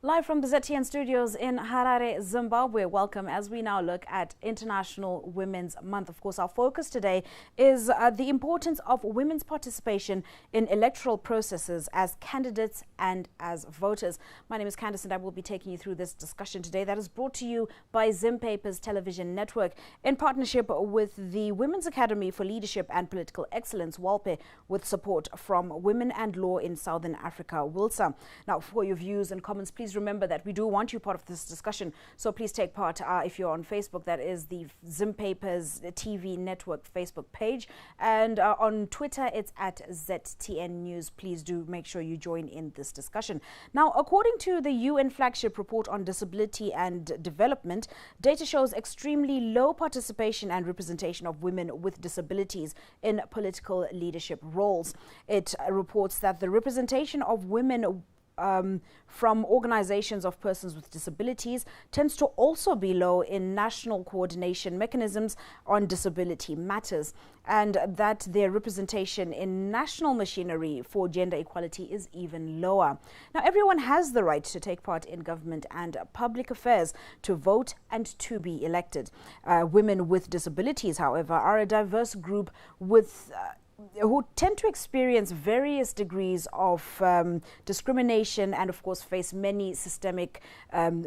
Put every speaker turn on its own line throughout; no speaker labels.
Live from the ZTN studios in Harare, Zimbabwe. Welcome as we now look at International Women's Month. Of course, our focus today is the importance of women's participation in electoral processes as candidates and as voters. My name is Candice and I will be taking you through this discussion today that is brought to you by Zim Papers Television Network in partnership with the Women's Academy for Leadership and Political Excellence, WALPE, with support from Women and Law in Southern Africa, WILSA. Now, for your views and comments, please remember that we do want you part of this discussion, so please take part. If you're on Facebook, that is the Zim Papers TV Network Facebook page, and on Twitter it's at ZTN News. Please do make sure you join in this discussion. Now, according to the UN flagship report on disability and development, data shows extremely low participation and representation of women with disabilities in political leadership roles. It reports that the representation of women from organizations of persons with disabilities tends to also be low in national coordination mechanisms on disability matters, and that their representation in national machinery for gender equality is even lower. Now, everyone has the right to take part in government and public affairs, to vote and to be elected. Women with disabilities, however, are a diverse group with who tend to experience various degrees of discrimination and, of course, face many systemic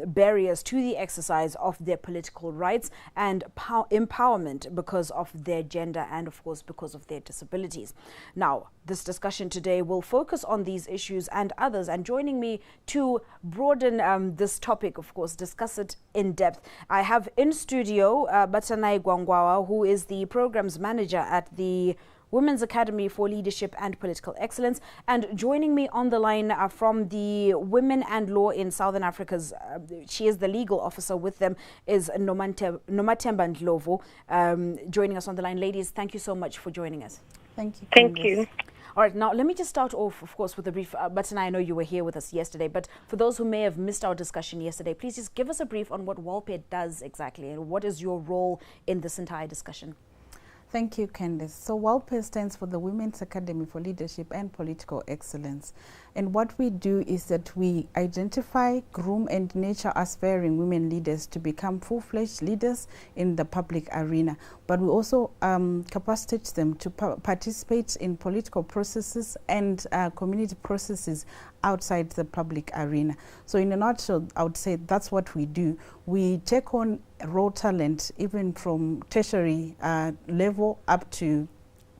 barriers to the exercise of their political rights and empowerment because of their gender and, of course, because of their disabilities. Now, this discussion today will focus on these issues and others, and joining me to broaden this topic, of course, discuss it in depth, I have in studio Batanai Gwangwawa, who is the programs manager at the Women's Academy for Leadership and Political Excellence, and joining me on the line from the Women and Law in Southern Africa's, she is the legal officer with them, is Nomatemba Ndlovu. Joining us on the line. Ladies, thank you so much for joining us.
Thank you.
Thank you.
All right, now let me just start off, of course, with a brief, Button, I know you were here with us yesterday, but for those who may have missed our discussion yesterday, please just give us a brief on what WALPE does exactly and what is your role in this entire discussion.
Thank you, Candice. So WALPE stands for the Women's Academy for Leadership and Political Excellence. And what we do is that we identify, groom and nurture aspiring women leaders to become full-fledged leaders in the public arena. But we also capacitate them to participate in political processes and community processes outside the public arena. So in a nutshell, I would say that's what we do. We take on raw talent, even from tertiary level up to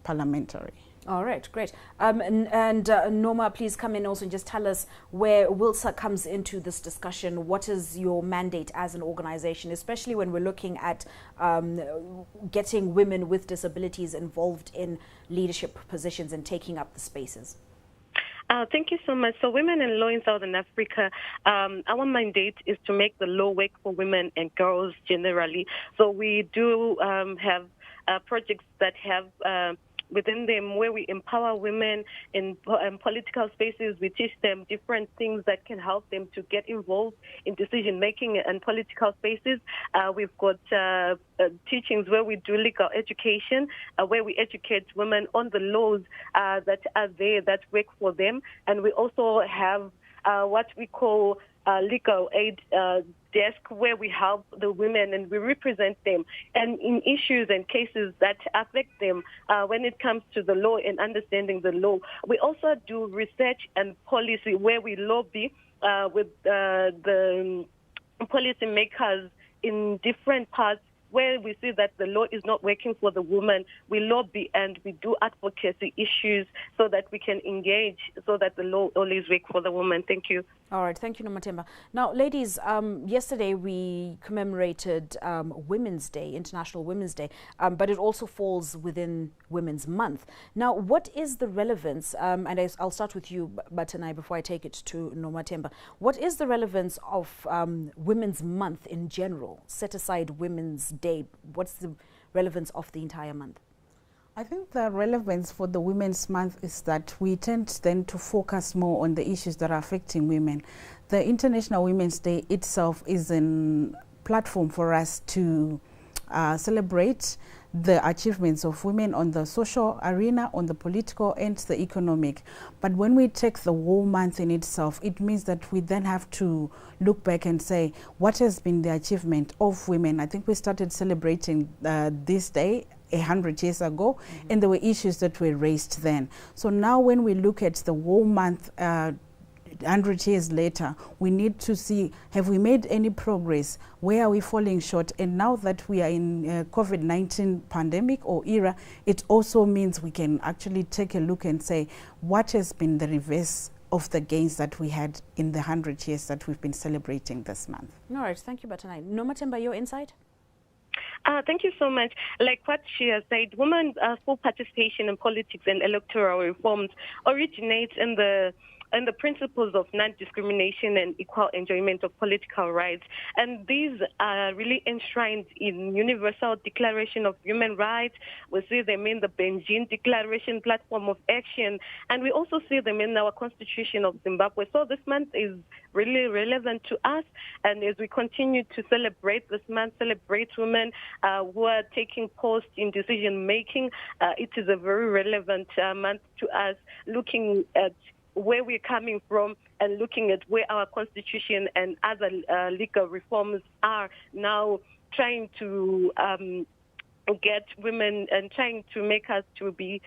parliamentary.
All right, great. Norma, please come in also and just tell us where WILSA comes into this discussion. What is your mandate as an organization, especially when we're looking at getting women with disabilities involved in leadership positions and taking up the spaces?
Thank you so much. So Women in Law in Southern Africa, our mandate is to make the law work for women and girls generally. So we do have projects that have within them where we empower women in political spaces. We teach them different things that can help them to get involved in decision-making and political spaces. We've got teachings where we do legal education, where we educate women on the laws that are there that work for them. And we also have what we call legal aid desk, where we help the women and we represent them and in issues and cases that affect them when it comes to the law and understanding the law. We also do research and policy, where we lobby with the policy makers in different parts where we see that the law is not working for the woman. We lobby and we do advocacy issues so that we can engage so that the law always works for the woman. Thank you.
All right. Thank you, Nomatemba. Now, ladies, yesterday we commemorated Women's Day, International Women's Day, but it also falls within Women's Month. Now, what is the relevance, and I'll start with you, Batanai, before I take it to Nomatemba. What is the relevance of Women's Month in general? Set aside Women's Day. What's the relevance of the entire month?
I think the relevance for the Women's Month is that we tend then to focus more on the issues that are affecting women. The International Women's Day itself is a platform for us to celebrate the achievements of women on the social arena, on the political and the economic. But when we take the whole month in itself, it means that we then have to look back and say, what has been the achievement of women? I think we started celebrating this day 100 years ago, and there were issues that were raised then. So now when we look at the whole month 100 years later, we need to see, have we made any progress? Where are we falling short? And now that we are in COVID-19 pandemic or era, it also means we can actually take a look and say, what has been the reverse of the gains that we had in the 100 years that we've been celebrating this month.
All right, thank you, Batanai. Nomathemba, your insight?
Thank you so much. Like what she has said, women's full participation in politics and electoral reforms originates in the principles of non-discrimination and equal enjoyment of political rights. And these are really enshrined in Universal Declaration of Human Rights. We see them in the Beijing Declaration Platform of Action, and we also see them in our Constitution of Zimbabwe. So this month is really relevant to us, and as we continue to celebrate this month, celebrate women who are taking posts in decision-making, it is a very relevant month to us, looking at where we're coming from and looking at where our constitution and other legal reforms are now trying to get women and trying to make us to be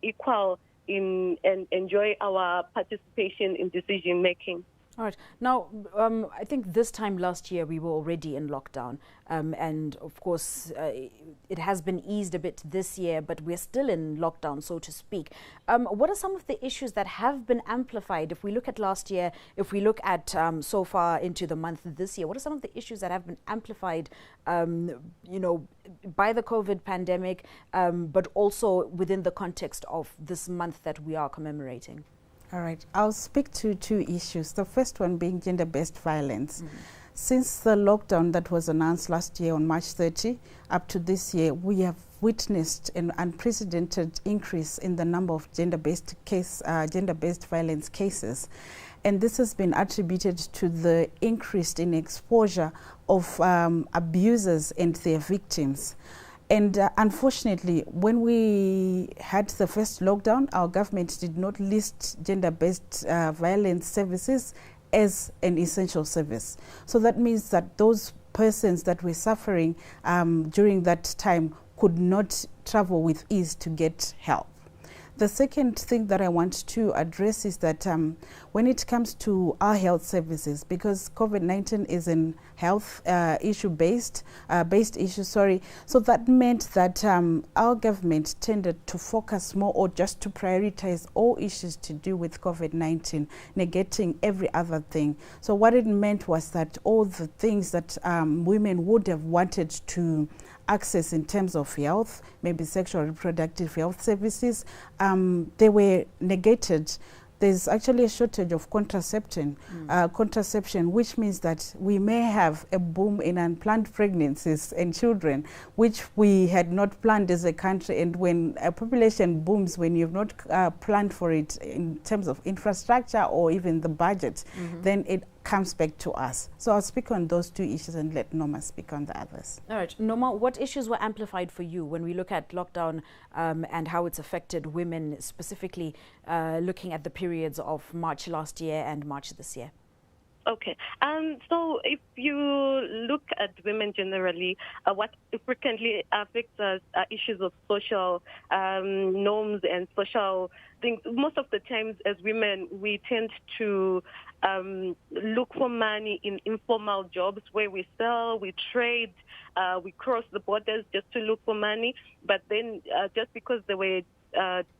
equal in and enjoy our participation in decision making.
All right. Now, I think this time last year we were already in lockdown. And of course, it has been eased a bit this year, but we're still in lockdown, so to speak. What are some of the issues that have been amplified? If we look at last year, if we look at so far into the month this year, what are some of the issues that have been amplified, by the COVID pandemic, but also within the context of this month that we are commemorating?
All right, I'll speak to two issues. The first one being gender-based violence. Since the lockdown that was announced last year on March 30, up to this year, we have witnessed an unprecedented increase in the number of gender-based violence cases. And this has been attributed to the increase in exposure of abusers and their victims. And unfortunately, when we had the first lockdown, our government did not list gender-based violence services as an essential service. So that means that those persons that were suffering during that time could not travel with ease to get help. The second thing that I want to address is that when it comes to our health services, because COVID-19 is an health based issue, so that meant that our government tended to focus more or just to prioritize all issues to do with COVID-19, negating every other thing. So what it meant was that all the things that women would have wanted to access in terms of health, maybe sexual reproductive health services, they were negated. There's actually a shortage of contraception, which means that we may have a boom in unplanned pregnancies and children, which we had not planned as a country. And when a population booms, when you've not planned for it in terms of infrastructure or even the budget, then it comes back to us. So I'll speak on those two issues and let Noma speak on the others.
All right. Noma, what issues were amplified for you when we look at lockdown and how it's affected women, specifically looking at the periods of March last year and March this year?
Okay. So if you look at women generally, what frequently affects us are issues of social norms and social things. Most of the times as women, we tend to look for money in informal jobs where we sell, we trade, we cross the borders just to look for money. But then just because there were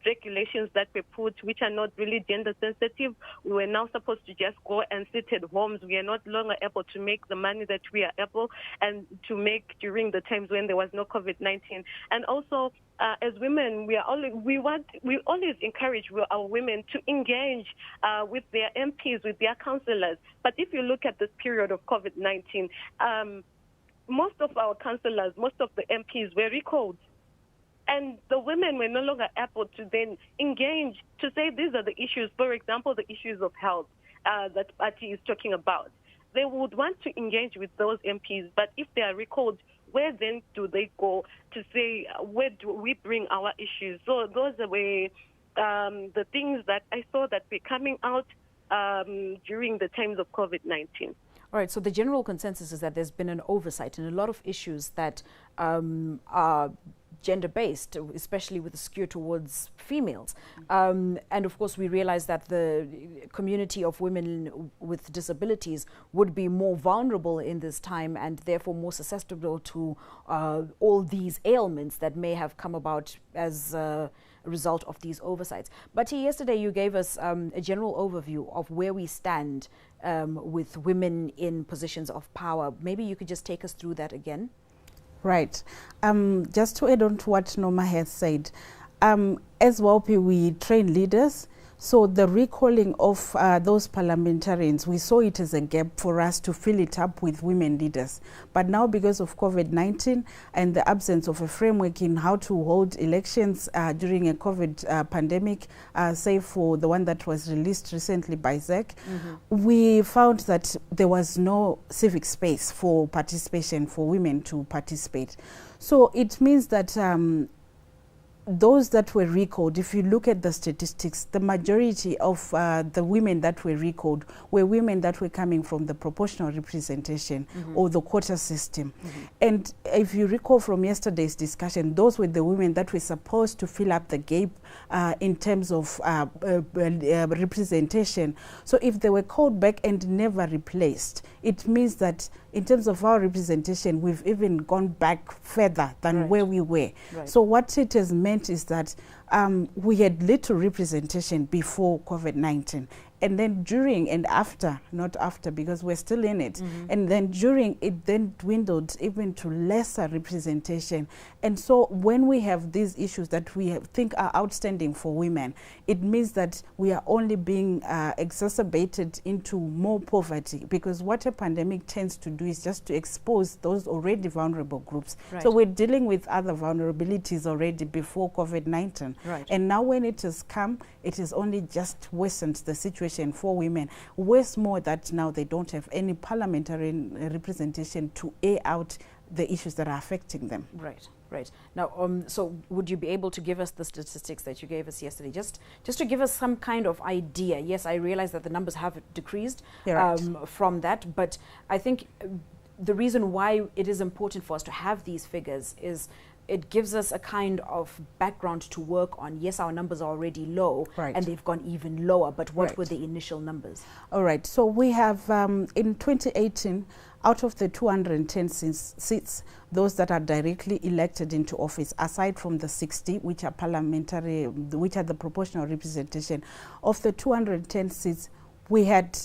regulations that were put which are not really gender sensitive, we were now supposed to just go and sit at homes. We are not longer able to make the money that we are able and to make during the times when there was no COVID-19. And also as women, we always encourage our women to engage with their MPs, with their councillors. But if you look at this period of COVID-19, most of our councillors, most of the MPs were recalled. And the women were no longer able to then engage to say these are the issues, for example, the issues of health that Patti is talking about. They would want to engage with those MPs, but if they are recalled, where then do they go to say, where do we bring our issues? So those were the things that I saw that were coming out during the times of COVID-19.
All right, so the general consensus is that there's been an oversight in a lot of issues that are gender-based, especially with a skew towards females. And of course, we realize that the community of women with disabilities would be more vulnerable in this time and therefore more susceptible to all these ailments that may have come about as a result of these oversights. But yesterday you gave us a general overview of where we stand with women in positions of power. Maybe you could just take us through that again.
Right. Just to add on to what Noma has said, as WALPE, we train leaders. So the recalling of those parliamentarians, we saw it as a gap for us to fill it up with women leaders. But now, because of COVID-19 and the absence of a framework in how to hold elections during a COVID pandemic, save for the one that was released recently by ZEC, we found that there was no civic space for participation, for women to participate. So it means that those that were recalled, if you look at the statistics, the majority of the women that were recalled were women that were coming from the proportional representation or the quota system. And if you recall from yesterday's discussion, those were the women that were supposed to fill up the gap in terms of representation. So if they were called back and never replaced, it means that in terms of our representation, we've even gone back further than where we were. So what it has meant is that we had little representation before COVID-19. And then during and after, not after because we're still in it, and then during it then dwindled even to lesser representation. And so when we have these issues that we think are outstanding for women, it means that we are only being exacerbated into more poverty, because what a pandemic tends to do is just to expose those already vulnerable groups. So we're dealing with other vulnerabilities already before COVID-19. And now when it has come, it has only just worsened the situation for women. Worse more that now they don't have any parliamentary representation to air out the issues that are affecting them.
Right. Now, so would you be able to give us the statistics that you gave us yesterday, just to give us some kind of idea? Yes, I realize that the numbers have decreased from that, but I think the reason why it is important for us to have these figures is it gives us a kind of background to work on. Yes, our numbers are already low, and they've gone even lower, but what were the initial numbers?
All right, so we have in 2018, out of the 210 seats, those that are directly elected into office, aside from the 60, which are parliamentary, which are the proportional representation, of the 210 seats, we had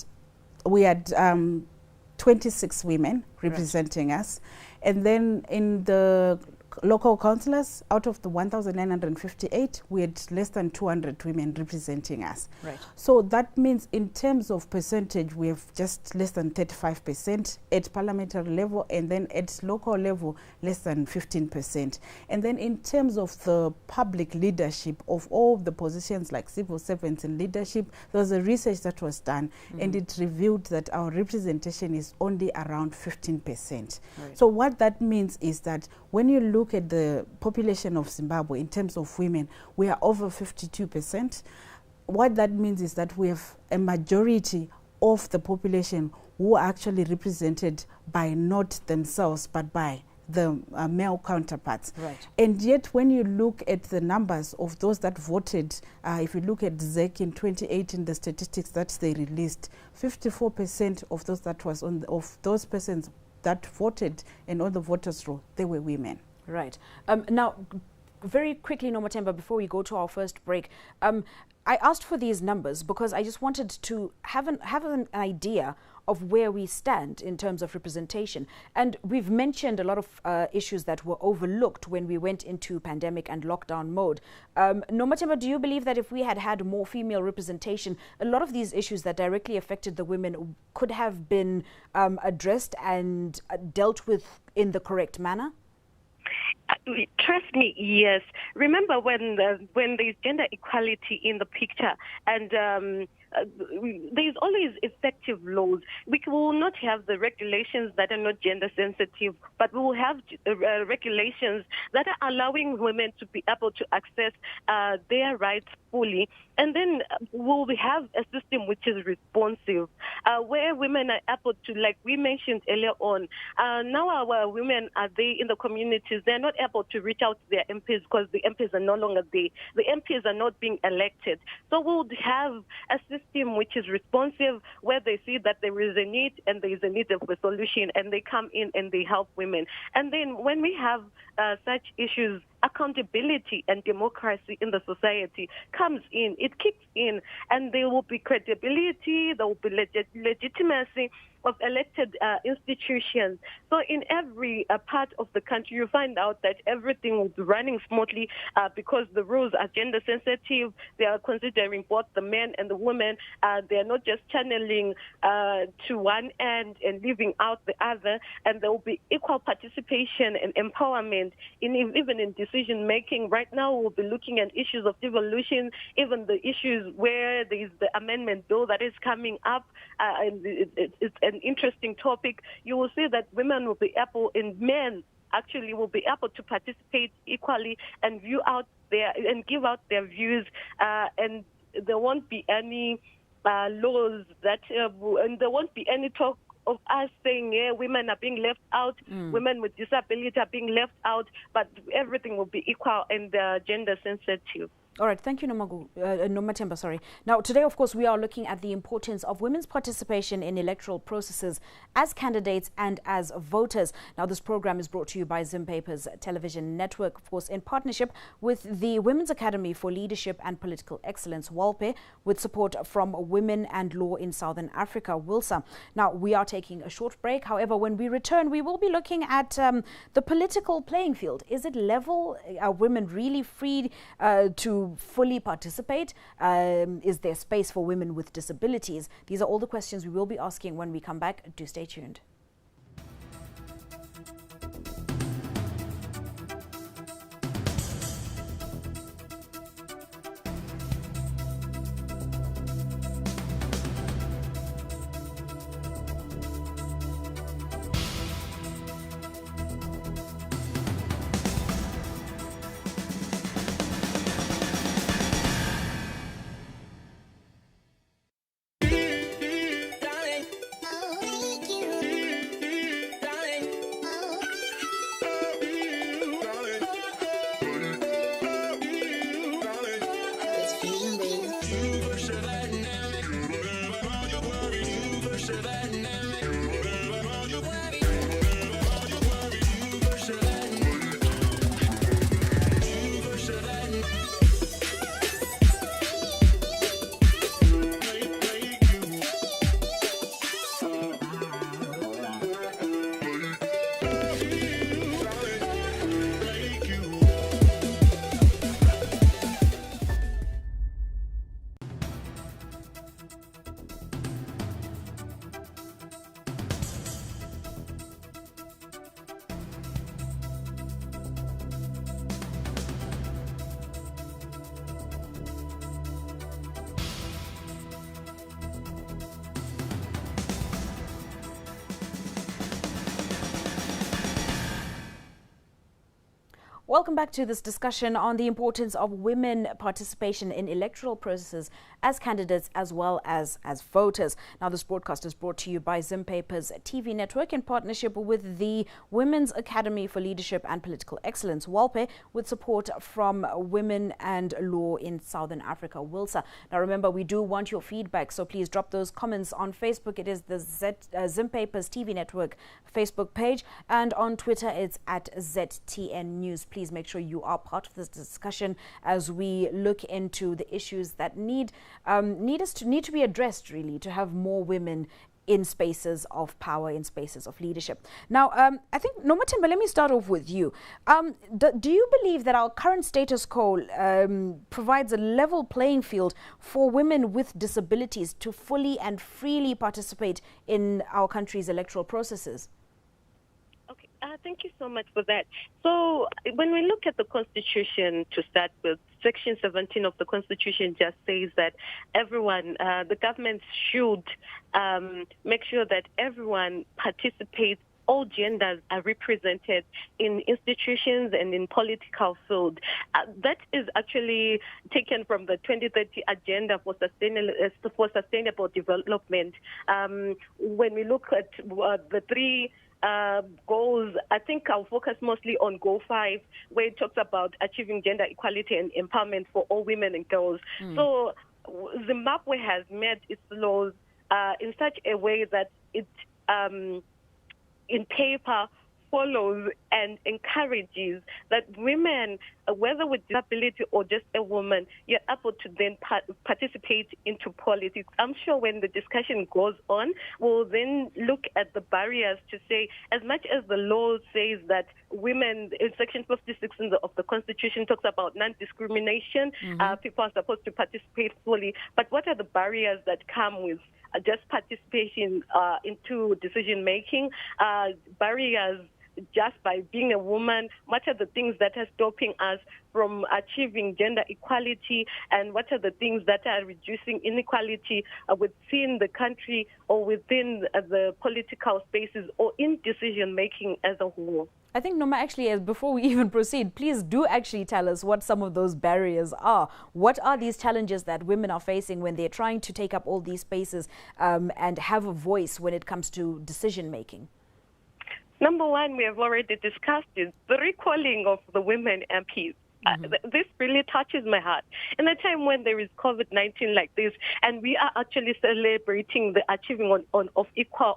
26 women representing us. And then in the local councillors, out of the 1,958, we had less than 200 women representing us. So that means in terms of percentage, we have just less than 35% at parliamentary level, and then at local level, less than 15%. And then in terms of the public leadership of all the positions like civil servants and leadership, there was a research that was done, and it revealed that our representation is only around 15%. So what that means is that when you look at the population of Zimbabwe in terms of women, we are over 52%. What that means is that we have a majority of the population who are actually represented by not themselves but by the male counterparts. And yet when you look at the numbers of those that voted, if you look at ZEC in 2018, the statistics that they released, 54% of those that was on of those persons that voted and on the voters' roll, they were women.
Now, very quickly, Nomatemba, before we go to our first break, I asked for these numbers because I just wanted to have an idea of where we stand in terms of representation. And we've mentioned a lot of issues that were overlooked when we went into pandemic and lockdown mode. Nomatemba, do you believe that if we had had more female representation, a lot of these issues that directly affected the women could have been addressed and dealt with in the correct manner?
Trust me, yes. Remember when there's gender equality in the picture, and there is always effective laws. We will not have the regulations that are not gender sensitive, but we will have regulations that are allowing women to be able to access their rights fully. And then we'll have a system which is responsive, where women are able to, like we mentioned earlier on, now our women are there in the communities. They're not able to reach out to their MPs because the MPs are no longer there. The MPs are not being elected. So we'll have a system which is responsive, where they see that there is a need and there is a need of a solution, and they come in and they help women. And then when we have such issues, accountability and democracy in the society comes in, it kicks in, and there will be credibility, there will be legitimacy of elected institutions. So in every part of the country, you find out that everything will be running smoothly because the rules are gender sensitive. They are considering both the men and the women. They are not just channeling to one end and leaving out the other. And there will be equal participation and empowerment even in decision making. Right now, we'll be looking at issues of devolution, even the issues where there is the amendment bill that is coming up. And it's an interesting topic. You will see that women will be able, and men actually will be able to participate equally and give out their views, and there won't be any laws that, and there won't be any talk of us saying, yeah, women are being left out, women with disability are being left out, but everything will be equal and gender sensitive.
All right, thank you, Nomathemba, sorry. Now, today, of course, we are looking at the importance of women's participation in electoral processes as candidates and as voters. Now, this program is brought to you by Zimpaper's television network, of course, in partnership with the Women's Academy for Leadership and Political Excellence, WALPE, with support from Women and Law in Southern Africa, WILSA. Now, we are taking a short break. However, when we return, we will be looking at the political playing field. Is it level? Are women really free to fully participate? Is there space for women with disabilities? These are all the questions we will be asking when we come back. Do stay tuned. Welcome back to this discussion on the importance of women participation in electoral processes as candidates as well as voters. Now, this broadcast is brought to you by Zimpaper's TV network in partnership with the Women's Academy for Leadership and Political Excellence, WALPE, with support from Women and Law in Southern Africa, WILSA. Now, remember, we do want your feedback, so please drop those comments on Facebook. It is the Zimpaper's TV network Facebook page, and on Twitter, it's at ZTN News. Please make sure you are part of this discussion as we look into the issues that need to be addressed, really, to have more women in spaces of power, in spaces of leadership. Now, I think, Nomathemba, let me start off with you. Do you believe that our current status quo provides a level playing field for women with disabilities to fully and freely participate in our country's electoral processes?
Thank you so much for that. So when we look at the Constitution, to start with, Section 17 of the Constitution just says that everyone, the government should make sure that everyone participates, all genders are represented in institutions and in political field. That is actually taken from the 2030 Agenda for Sustainable Development. When we look at the three goals, I think I'll focus mostly on Goal 5, where it talks about achieving gender equality and empowerment for all women and girls. So Zimbabwe has made its laws in such a way that it in paper follows and encourages that women, whether with disability or just a woman, you're able to then participate into politics. I'm sure when the discussion goes on, we'll then look at the barriers to say, as much as the law says that women, in Section 56 of the Constitution talks about non-discrimination, people are supposed to participate fully, but what are the barriers that come with just participation into decision-making, barriers just by being a woman? What are the things that are stopping us from achieving gender equality, and what are the things that are reducing inequality within the country or within the political spaces or in decision-making as a whole?
I think, Noma, actually, before we even proceed, please do actually tell us what some of those barriers are. What are these challenges that women are facing when they're trying to take up all these spaces and have a voice when it comes to decision-making?
Number one, we have already discussed is the recalling of the women MPs. This really touches my heart. In a time when there is COVID-19 like this, and we are actually celebrating the achieving of equal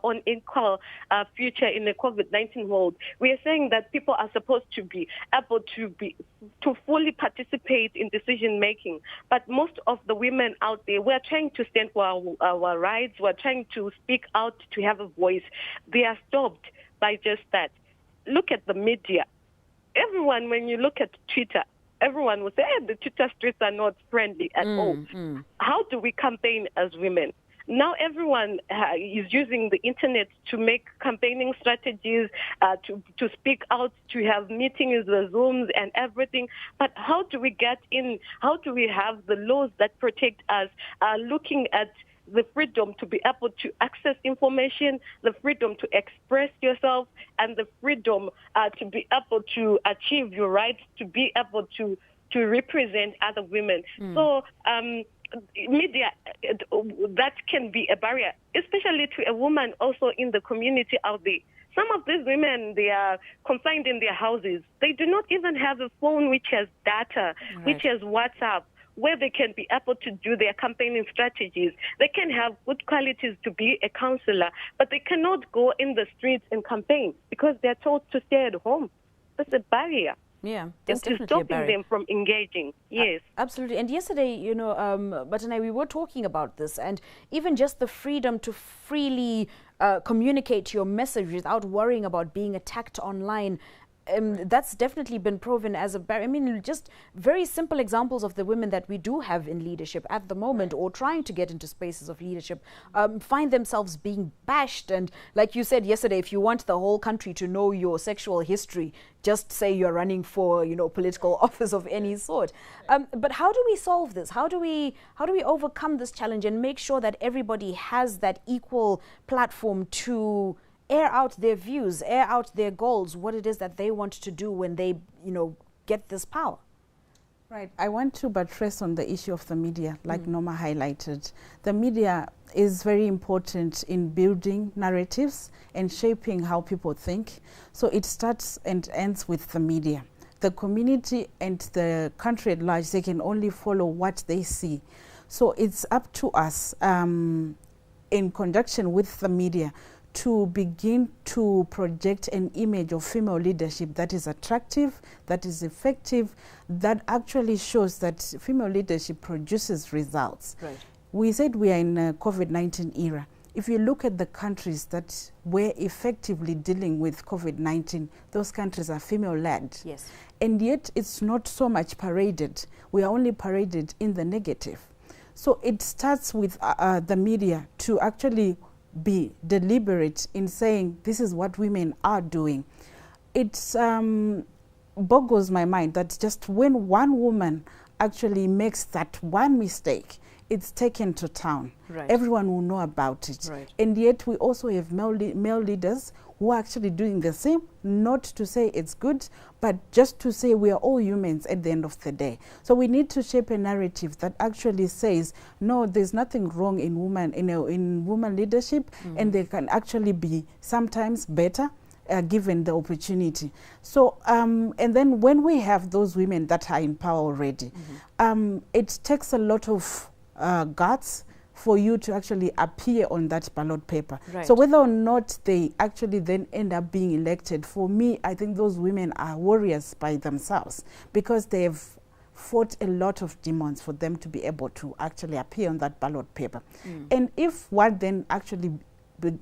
future in the COVID-19 world, we are saying that people are supposed to be able to fully participate in decision making. But most of the women out there, we are trying to stand for our rights. We are trying to speak out to have a voice. They are stopped by just that. Look at the media. Everyone, when you look at Twitter, everyone will say, hey, the Twitter streets are not friendly at all. How do we campaign as women? Now everyone is using the internet to make campaigning strategies, to speak out, to have meetings, the Zooms and everything. But how do we get in? How do we have the laws that protect us? Looking at the freedom to be able to access information, the freedom to express yourself, and the freedom to be able to achieve your rights, to be able to represent other women. So media, that can be a barrier, especially to a woman also in the community out there. Some of these women, they are confined in their houses. They do not even have a phone which has data, which has WhatsApp, where they can be able to do their campaigning strategies. They can have good qualities to be a counselor, but they cannot go in the streets and campaign because they're told to stay at home. That's a barrier.
Yeah, that's
it's stopping them from engaging. Yes,
absolutely. And yesterday, you know, Batanai, we were talking about this, and even just the freedom to freely communicate your message without worrying about being attacked online. That's definitely been proven as a barrier. I mean, just very simple examples of the women that we do have in leadership at the moment, or trying to get into spaces of leadership, find themselves being bashed. And like you said yesterday, if you want the whole country to know your sexual history, just say you're running for, you know, political office of any sort. But how do we solve this? How do we overcome this challenge and make sure that everybody has that equal platform to air out their views, air out their goals, what it is that they want to do when they, you know, get this power?
Right. I want to buttress on the issue of the media, like Norma highlighted. The media is very important in building narratives and shaping how people think. So it starts and ends with the media. The community and the country at large, they can only follow what they see. So it's up to us, in conjunction with the media, to begin to project an image of female leadership that is attractive, that is effective, that actually shows that female leadership produces results.
Right.
We said we are in a COVID-19 era. If you look at the countries that were effectively dealing with COVID-19, those countries are female-led.
Yes.
And yet it's not so much paraded. We are only paraded in the negative. So it starts with the media to actually be deliberate in saying this is what women are doing. It boggles my mind that just when one woman actually makes that one mistake, it's taken to town.
Right.
Everyone will know about it.
Right.
And yet we also have male leaders who are actually doing the same, not to say it's good, but just to say we are all humans at the end of the day. So we need to shape a narrative that actually says, no, there's nothing wrong in woman leadership, and they can actually be sometimes better given the opportunity. So, and then when we have those women that are in power already, it takes a lot of guts for you to actually appear on that ballot paper.
Right.
So whether or not they actually then end up being elected, for me, I think those women are warriors by themselves, because they've fought a lot of demons for them to be able to actually appear on that ballot paper. And if one then actually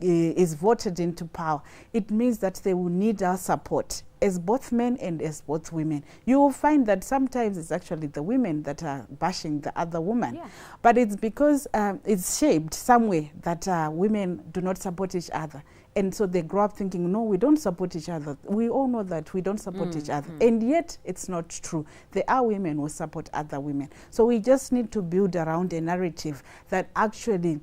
is voted into power, it means that they will need our support as both men and as both women. You will find that sometimes it's actually the women that are bashing the other woman.
Yeah.
But it's because it's shaped some way that women do not support each other. And so they grow up thinking, no, we don't support each other. We all know that we don't support each other. And yet it's not true. There are women who support other women. So we just need to build around a narrative that actually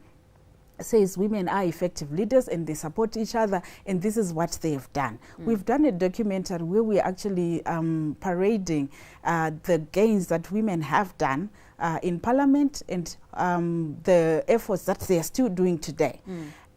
says women are effective leaders and they support each other, and this is what they have done. We've done a documentary where we're actually parading the gains that women have done in Parliament and the efforts that they are still doing today.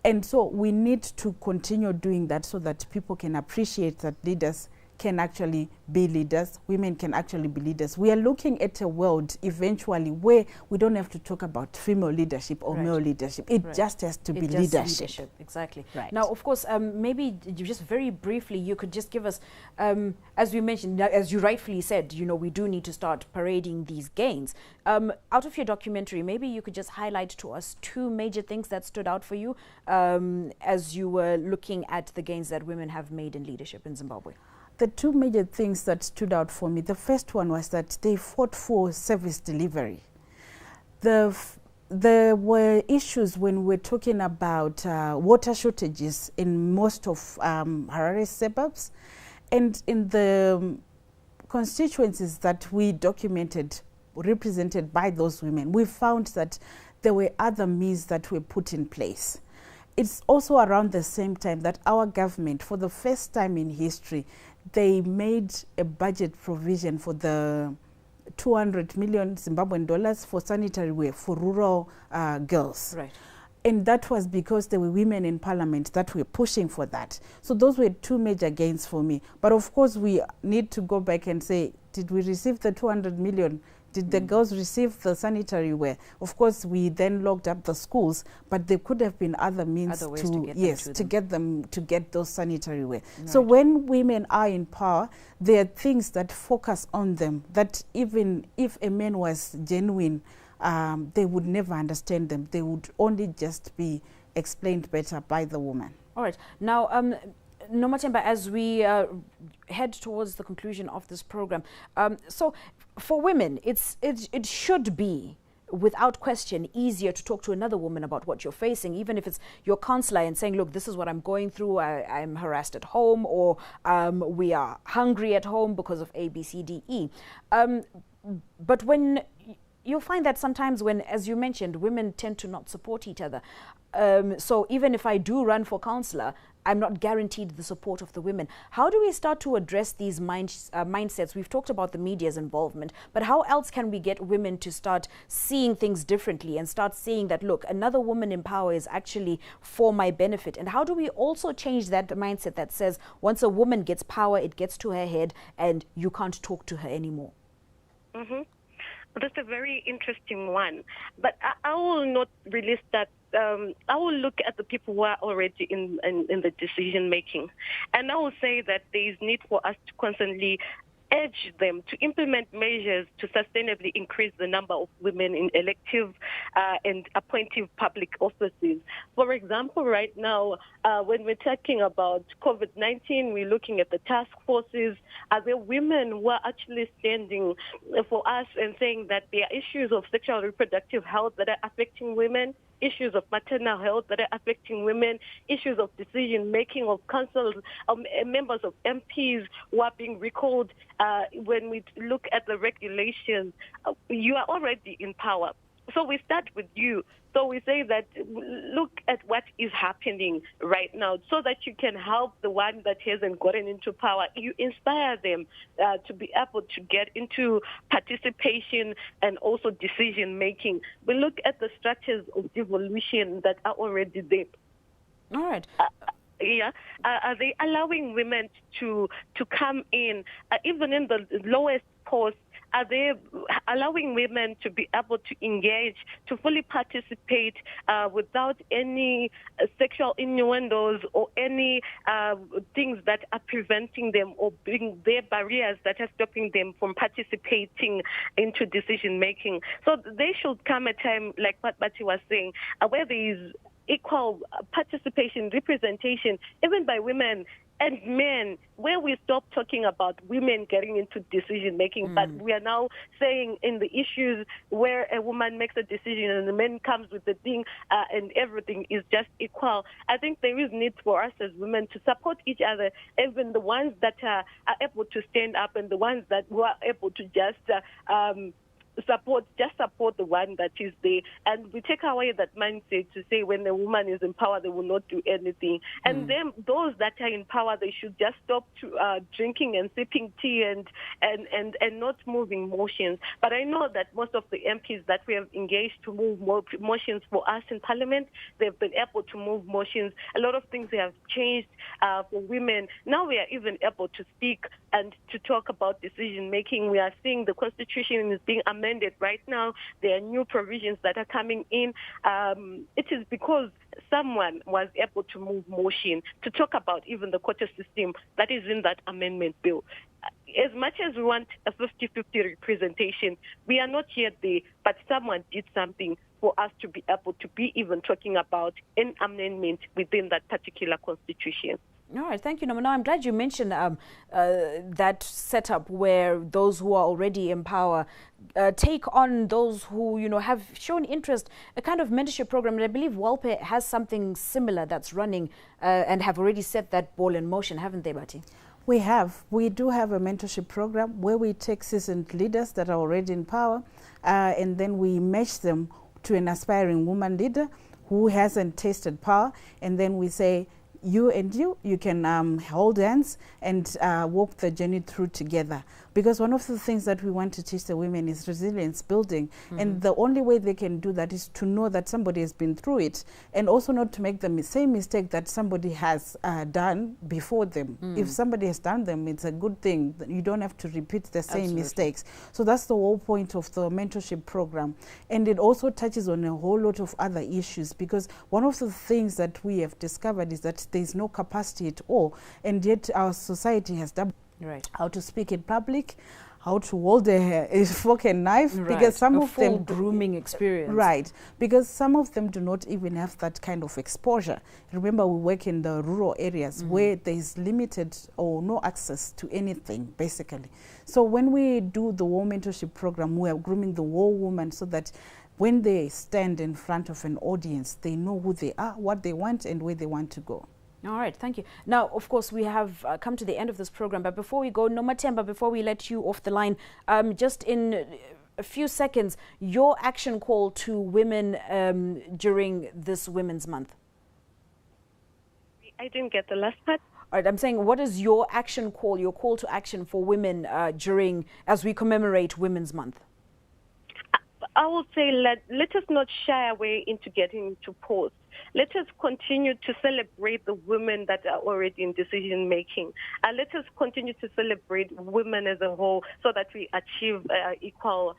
And so we need to continue doing that so that people can appreciate that leaders can actually be leaders, women can actually be leaders. We are looking at a world eventually where we don't have to talk about female leadership or male leadership. It just has to be leadership.
Exactly.
Right.
Now, of course, maybe just very briefly, you could just give us, as we mentioned, as you rightfully said, you know, we do need to start parading these gains. Out of your documentary, maybe you could just highlight to us two major things that stood out for you as you were looking at the gains that women have made in leadership in Zimbabwe.
The two major things that stood out for me, the first one was that they fought for service delivery. There were issues when we're talking about water shortages in most of Harare's suburbs, and in the constituencies that we documented, represented by those women, we found that there were other means that were put in place. It's also around the same time that our government, for the first time in history, they made a budget provision for the 200 million Zimbabwean dollars for sanitary ware for rural girls.
Right.
And that was because there were women in Parliament that were pushing for that. So those were two major gains for me. But of course, we need to go back and say, did we receive the 200 million? Did the girls receive the sanitary ware? Of course, we then locked up the schools, but there could have been other means to get those sanitary ware. Right. So when women are in power, there are things that focus on them that even if a man was genuine, they would never understand them. They would only just be explained better by the woman. All
right. Now, Nomathemba, as we head towards the conclusion of this program, so for women, it should be, without question, easier to talk to another woman about what you're facing, even if it's your counselor and saying, look, this is what I'm going through, I'm harassed at home, or we are hungry at home because of A, B, C, D, E. But when you'll find that sometimes when, as you mentioned, women tend to not support each other. So even if I do run for councillor, I'm not guaranteed the support of the women. How do we start to address these mindsets? We've talked about the media's involvement, but how else can we get women to start seeing things differently and start seeing that, look, another woman in power is actually for my benefit? And how do we also change that mindset that says once a woman gets power, it gets to her head and you can't talk to her anymore?
Mm-hmm. That's a very interesting one. But I will not release that. I will look at the people who are already in the decision making. And I will say that there is need for us to constantly urge them to implement measures to sustainably increase the number of women in elective and appointive public offices. For example, right now, when we're talking about COVID-19, we're looking at the task forces. Are there women who are actually standing for us and saying that there are issues of sexual and reproductive health that are affecting women? issues of maternal health that are affecting women, issues of decision-making of councils, members of MPs who are being recalled. When we look at the regulations, you are already in power. So we start with you. So we say that look at what is happening right now so that you can help the one that hasn't gotten into power. You inspire them to be able to get into participation and also decision making. We look at the structures of devolution that are already there.
All right.
Are they allowing women to come in, even in the lowest posts? Are they allowing women to be able to engage, to fully participate without any sexual innuendos or any things that are preventing them or being their barriers that are stopping them from participating into decision making? So they should come a time, like what Bati was saying, where there is equal participation, representation, even by women and men, where we stop talking about women getting into decision-making, but we are now saying in the issues where a woman makes a decision and the man comes with the thing and everything is just equal. I think there is need for us as women to support each other, even the ones that are able to stand up and the ones that were able to just support the one that is there. And we take away that mindset to say when a woman is in power, they will not do anything. And then those that are in power, they should just stop drinking and sipping tea and not moving motions. But I know that most of the MPs that we have engaged to move motions for us in Parliament, they've been able to move motions. A lot of things have changed for women. Now we are even able to speak and to talk about decision making. We are seeing the Constitution is being amended right now. There are new provisions that are coming in. It is because someone was able to move motion to talk about even the quota system that is in that amendment bill. As much as we want a 50-50 representation, we are not yet there, but someone did something for us to be able to be even talking about an amendment within that particular constitution.
All right, thank you, Nomana. I'm glad you mentioned that setup where those who are already in power take on those who, have shown interest, a kind of mentorship program. And I believe WALPE has something similar that's running and have already set that ball in motion, haven't they, Bati?
We have. We do have a mentorship program where we take seasoned leaders that are already in power and then we match them to an aspiring woman leader who hasn't tasted power. And then we say, you can hold hands and walk the journey through together. Because one of the things that we want to teach the women is resilience building. And the only way they can do that is to know that somebody has been through it and also not to make the same mistake that somebody has done before them. If somebody has done them, it's a good thing. You don't have to repeat the same mistakes. So that's the whole point of the mentorship program. And it also touches on a whole lot of other issues, because one of the things that we have discovered is that there's no capacity at all, and yet our society has done how to speak in public, how to hold a fork and knife, because some of them
grooming experience.
Because some of them do not even have that kind of exposure. Remember, we work in the rural areas where there is limited or no access to anything, basically. So when we do the War Mentorship Program, we are grooming the war woman so that when they stand in front of an audience, they know who they are, what they want, and where they want to go.
All right, thank you. Now, of course, we have come to the end of this program, but before we go, Nomathemba, before we let you off the line, just in a few seconds, your action call to women during this Women's Month.
I didn't get the last part.
All right, I'm saying, what is your action call, your call to action for women as we commemorate Women's Month?
I would say let us not shy away into getting into polls. Let us continue to celebrate the women that are already in decision making. Let us continue to celebrate women as a whole so that we achieve equal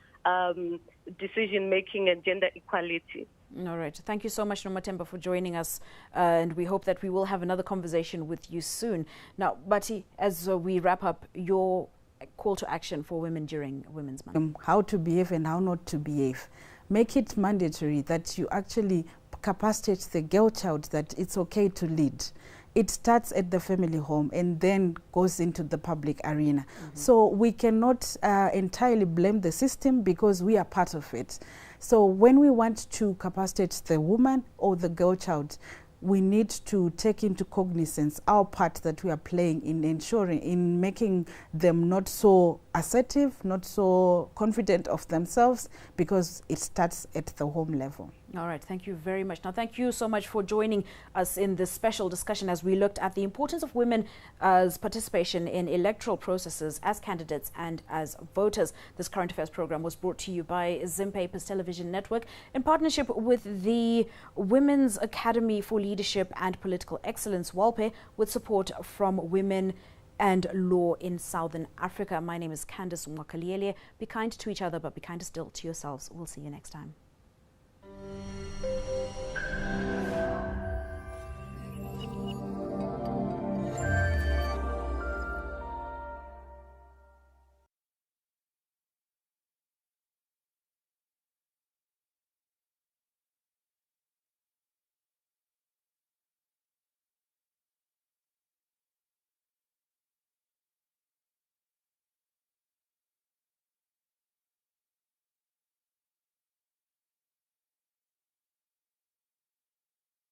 decision making and gender equality.
All right. Thank you so much, Nomathemba, for joining us. And we hope that we will have another conversation with you soon. Now, Bati, as we wrap up, your call to action for women during Women's Month.
How to behave and how not to behave. Make it mandatory that you actually capacitate the girl child that it's okay to lead. it starts at the family home and then goes into the public arena. So we cannot entirely blame the system because we are part of it. So when we want to capacitate the woman or the girl child, we need to take into cognizance our part that we are playing in ensuring, in making them not so assertive, not so confident of themselves, because it starts at the home level.
All right, thank you very much. Now, thank you so much for joining us in this special discussion as we looked at the importance of women's participation in electoral processes as candidates and as voters. This current affairs program was brought to you by Zimpapers Television Network in partnership with the Women's Academy for Leadership and Political Excellence, WALPE, with support from Women and Law in Southern Africa. My name is Candice Mwakaliele. Be kind to each other, but be kinder still to yourselves. We'll see you next time.